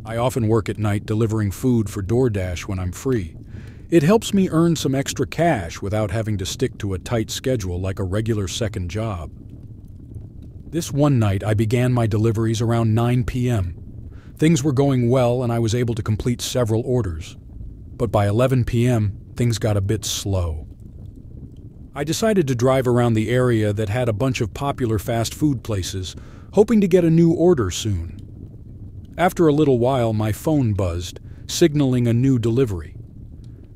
I often work at night delivering food for DoorDash when I'm free. It helps me earn some extra cash without having to stick to a tight schedule like a regular second job. This one night, I began my deliveries around 9 p.m. Things were going well and I was able to complete several orders. But by 11 p.m., things got a bit slow. I decided to drive around the area that had a bunch of popular fast food places, hoping to get a new order soon. After a little while, my phone buzzed, signaling a new delivery.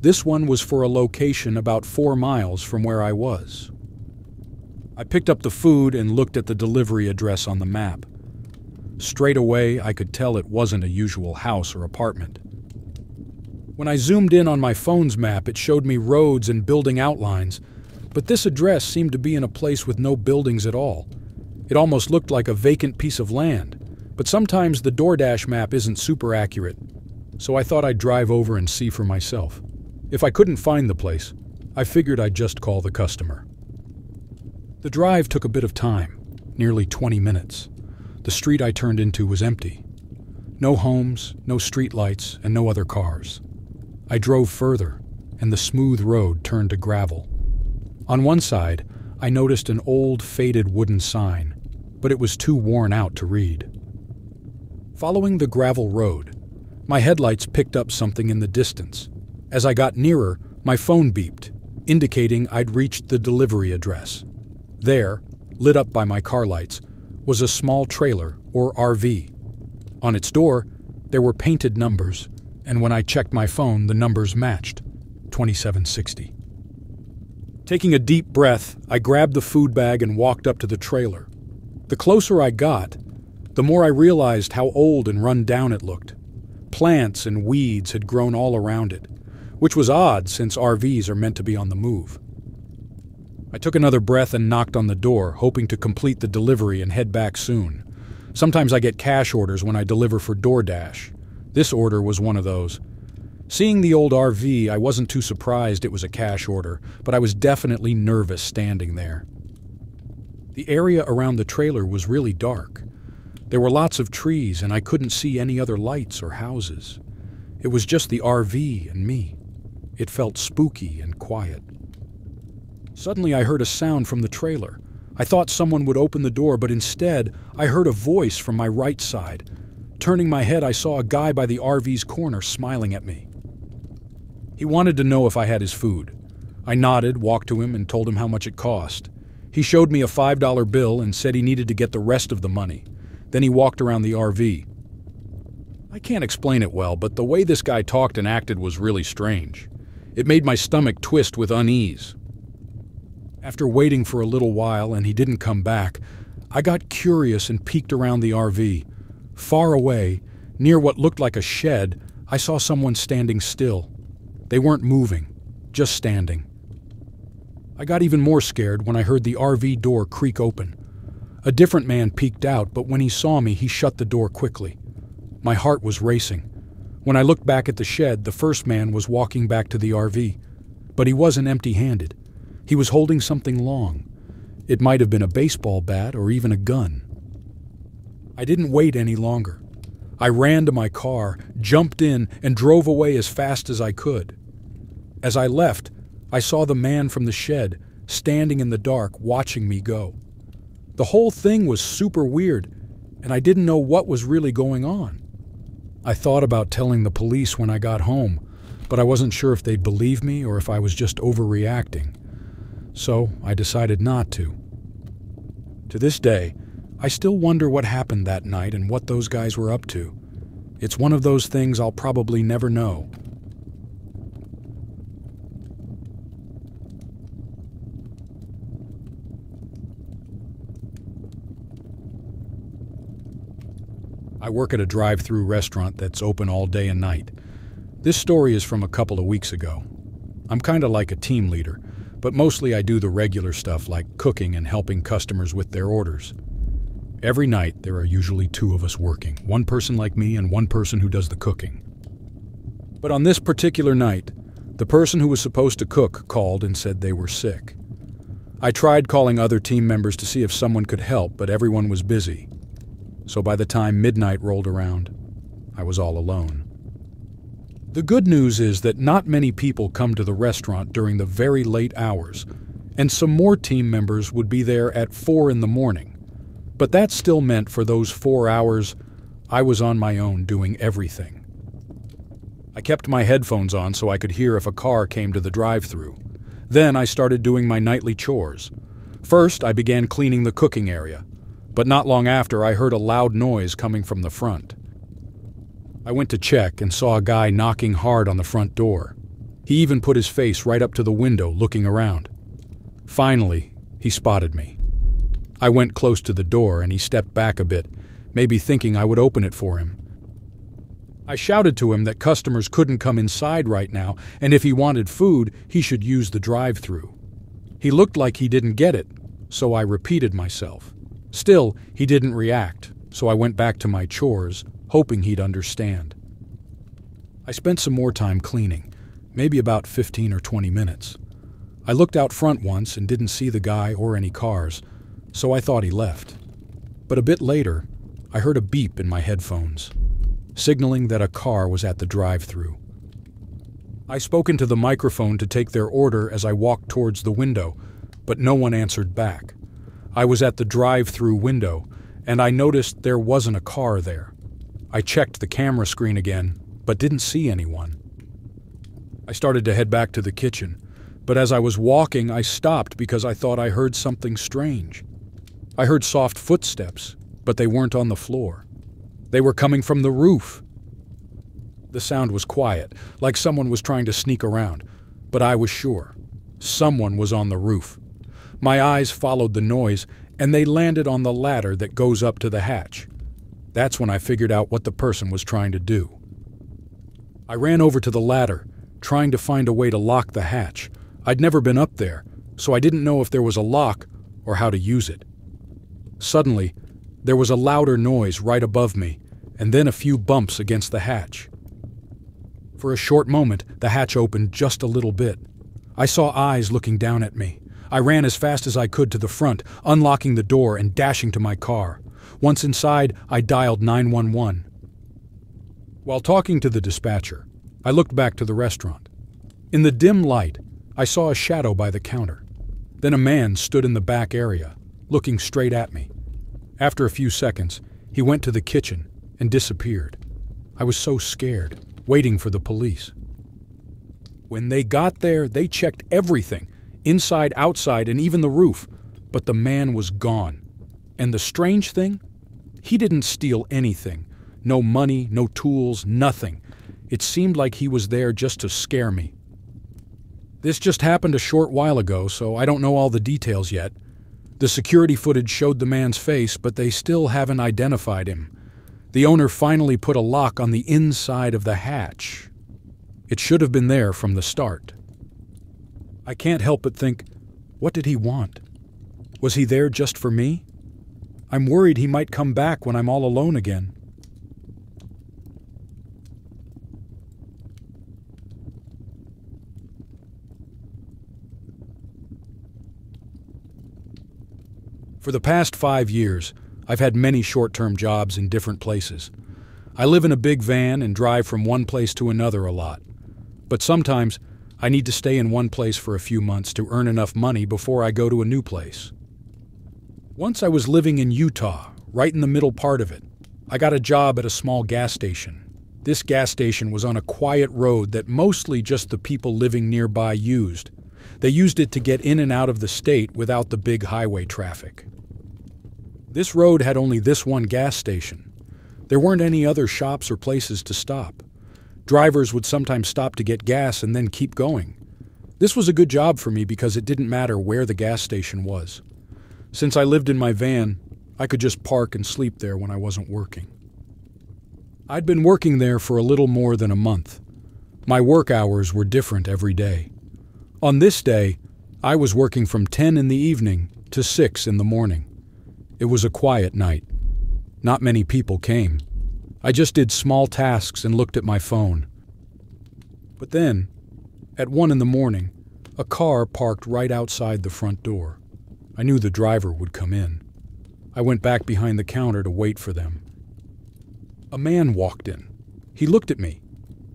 This one was for a location about 4 miles from where I was. I picked up the food and looked at the delivery address on the map. Straight away, I could tell it wasn't a usual house or apartment. When I zoomed in on my phone's map, it showed me roads and building outlines, but this address seemed to be in a place with no buildings at all. It almost looked like a vacant piece of land, but sometimes the DoorDash map isn't super accurate, so I thought I'd drive over and see for myself. If I couldn't find the place, I figured I'd just call the customer. The drive took a bit of time, nearly 20 minutes. The street I turned into was empty. No homes, no street lights, and no other cars. I drove further, and the smooth road turned to gravel. On one side, I noticed an old, faded wooden sign, but it was too worn out to read. Following the gravel road, my headlights picked up something in the distance. As I got nearer, my phone beeped, indicating I'd reached the delivery address. There, lit up by my car lights, was a small trailer, or RV. On its door, there were painted numbers, and when I checked my phone, the numbers matched, 2760. Taking a deep breath, I grabbed the food bag and walked up to the trailer. The closer I got, the more I realized how old and run down it looked. Plants and weeds had grown all around it, which was odd since RVs are meant to be on the move. I took another breath and knocked on the door, hoping to complete the delivery and head back soon. Sometimes I get cash orders when I deliver for DoorDash. This order was one of those. Seeing the old RV, I wasn't too surprised it was a cash order, but I was definitely nervous standing there. The area around the trailer was really dark. There were lots of trees, and I couldn't see any other lights or houses. It was just the RV and me. It felt spooky and quiet. Suddenly I heard a sound from the trailer. I thought someone would open the door, but instead I heard a voice from my right side. Turning my head, I saw a guy by the RV's corner smiling at me. He wanted to know if I had his food. I nodded, walked to him, and told him how much it cost. He showed me a $5 bill and said he needed to get the rest of the money. Then he walked around the RV. I can't explain it well, but the way this guy talked and acted was really strange. It made my stomach twist with unease. After waiting for a little while and he didn't come back, I got curious and peeked around the RV. Far away, near what looked like a shed, I saw someone standing still. They weren't moving, just standing. I got even more scared when I heard the RV door creak open. A different man peeked out, but when he saw me, he shut the door quickly. My heart was racing. When I looked back at the shed, the first man was walking back to the RV, but he wasn't empty-handed. He was holding something long. It might have been a baseball bat or even a gun. I didn't wait any longer. I ran to my car, jumped in, and drove away as fast as I could. As I left, I saw the man from the shed, standing in the dark, watching me go. The whole thing was super weird, and I didn't know what was really going on. I thought about telling the police when I got home, but I wasn't sure if they'd believe me or if I was just overreacting. So I decided not to. To this day, I still wonder what happened that night and what those guys were up to. It's one of those things I'll probably never know. I work at a drive-through restaurant that's open all day and night. This story is from a couple of weeks ago. I'm kind of like a team leader, but mostly I do the regular stuff like cooking and helping customers with their orders. Every night there are usually 2 of us working, one person like me and one person who does the cooking. But on this particular night, the person who was supposed to cook called and said they were sick. I tried calling other team members to see if someone could help, but everyone was busy. So by the time midnight rolled around, I was all alone. The good news is that not many people come to the restaurant during the very late hours, and some more team members would be there at 4 in the morning. But that still meant for those 4 hours, I was on my own doing everything. I kept my headphones on so I could hear if a car came to the drive-thru. Then I started doing my nightly chores. First, I began cleaning the cooking area, but not long after I heard a loud noise coming from the front. I went to check and saw a guy knocking hard on the front door. He even put his face right up to the window looking around. Finally, he spotted me. I went close to the door and he stepped back a bit, maybe thinking I would open it for him. I shouted to him that customers couldn't come inside right now, and if he wanted food, he should use the drive-thru. He looked like he didn't get it, so I repeated myself. Still, he didn't react, so I went back to my chores, hoping he'd understand. I spent some more time cleaning, maybe about 15 or 20 minutes. I looked out front once and didn't see the guy or any cars, so I thought he left. But a bit later, I heard a beep in my headphones, signaling that a car was at the drive-thru. I spoke into the microphone to take their order as I walked towards the window, but no one answered back. I was at the drive-thru window, and I noticed there wasn't a car there. I checked the camera screen again, but didn't see anyone. I started to head back to the kitchen, but as I was walking, I stopped because I thought I heard something strange. I heard soft footsteps, but they weren't on the floor. They were coming from the roof. The sound was quiet, like someone was trying to sneak around, but I was sure. Someone was on the roof. My eyes followed the noise, and they landed on the ladder that goes up to the hatch. That's when I figured out what the person was trying to do. I ran over to the ladder, trying to find a way to lock the hatch. I'd never been up there, so I didn't know if there was a lock or how to use it. Suddenly, there was a louder noise right above me, and then a few bumps against the hatch. For a short moment, the hatch opened just a little bit. I saw eyes looking down at me. I ran as fast as I could to the front, unlocking the door and dashing to my car. Once inside, I dialed 911. While talking to the dispatcher, I looked back to the restaurant. In the dim light, I saw a shadow by the counter. Then a man stood in the back area, looking straight at me. After a few seconds, he went to the kitchen and disappeared. I was so scared, waiting for the police. When they got there, they checked everything, inside, outside, and even the roof, but the man was gone. And the strange thing? He didn't steal anything. No money, no tools, nothing. It seemed like he was there just to scare me. This just happened a short while ago, so I don't know all the details yet. The security footage showed the man's face, but they still haven't identified him. The owner finally put a lock on the inside of the hatch. It should have been there from the start. I can't help but think, what did he want? Was he there just for me? I'm worried he might come back when I'm all alone again. For the past 5 years, I've had many short-term jobs in different places. I live in a big van and drive from one place to another a lot. But sometimes, I need to stay in one place for a few months to earn enough money before I go to a new place. Once I was living in Utah, right in the middle part of it. I got a job at a small gas station. This gas station was on a quiet road that mostly just the people living nearby used. They used it to get in and out of the state without the big highway traffic. This road had only this one gas station. There weren't any other shops or places to stop. Drivers would sometimes stop to get gas and then keep going. This was a good job for me because it didn't matter where the gas station was. Since I lived in my van, I could just park and sleep there when I wasn't working. I'd been working there for a little more than a month. My work hours were different every day. On this day, I was working from 10 in the evening to 6 in the morning. It was a quiet night. Not many people came. I just did small tasks and looked at my phone. But then, at 1 in the morning, a car parked right outside the front door. I knew the driver would come in. I went back behind the counter to wait for them. A man walked in. He looked at me,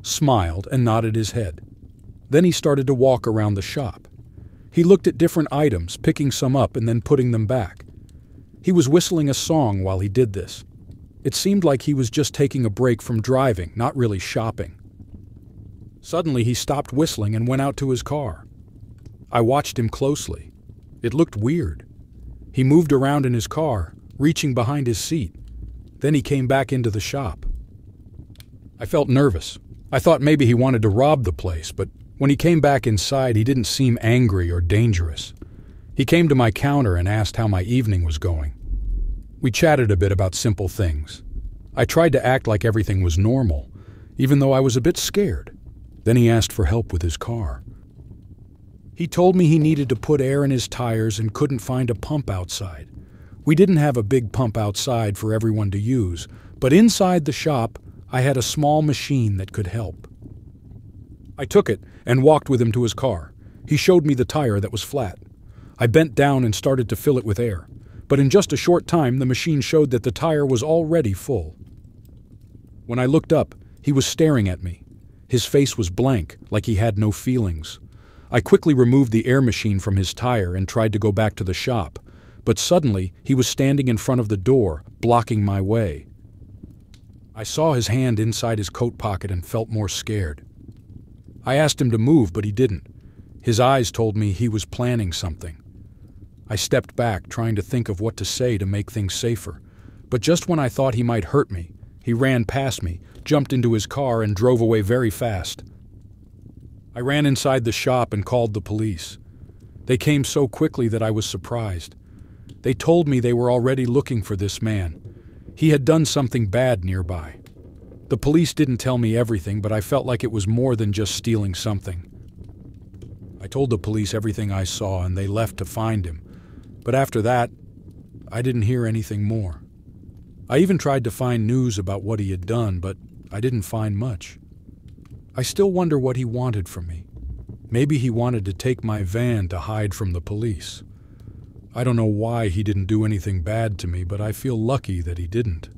smiled, and nodded his head. Then he started to walk around the shop. He looked at different items, picking some up and then putting them back. He was whistling a song while he did this. It seemed like he was just taking a break from driving, not really shopping. Suddenly, he stopped whistling and went out to his car. I watched him closely. It looked weird. He moved around in his car, reaching behind his seat. Then he came back into the shop. I felt nervous. I thought maybe he wanted to rob the place, but when he came back inside, he didn't seem angry or dangerous. He came to my counter and asked how my evening was going. We chatted a bit about simple things. I tried to act like everything was normal, even though I was a bit scared. Then he asked for help with his car. He told me he needed to put air in his tires and couldn't find a pump outside. We didn't have a big pump outside for everyone to use, but inside the shop, I had a small machine that could help. I took it and walked with him to his car. He showed me the tire that was flat. I bent down and started to fill it with air, but in just a short time, the machine showed that the tire was already full. When I looked up, he was staring at me. His face was blank, like he had no feelings. I quickly removed the air machine from his tire and tried to go back to the shop, but suddenly he was standing in front of the door, blocking my way. I saw his hand inside his coat pocket and felt more scared. I asked him to move, but he didn't. His eyes told me he was planning something. I stepped back, trying to think of what to say to make things safer, but just when I thought he might hurt me, he ran past me, jumped into his car, and drove away very fast. I ran inside the shop and called the police. They came so quickly that I was surprised. They told me they were already looking for this man. He had done something bad nearby. The police didn't tell me everything, but I felt like it was more than just stealing something. I told the police everything I saw, and they left to find him. But after that, I didn't hear anything more. I even tried to find news about what he had done, but I didn't find much. I still wonder what he wanted from me. Maybe he wanted to take my van to hide from the police. I don't know why he didn't do anything bad to me, but I feel lucky that he didn't.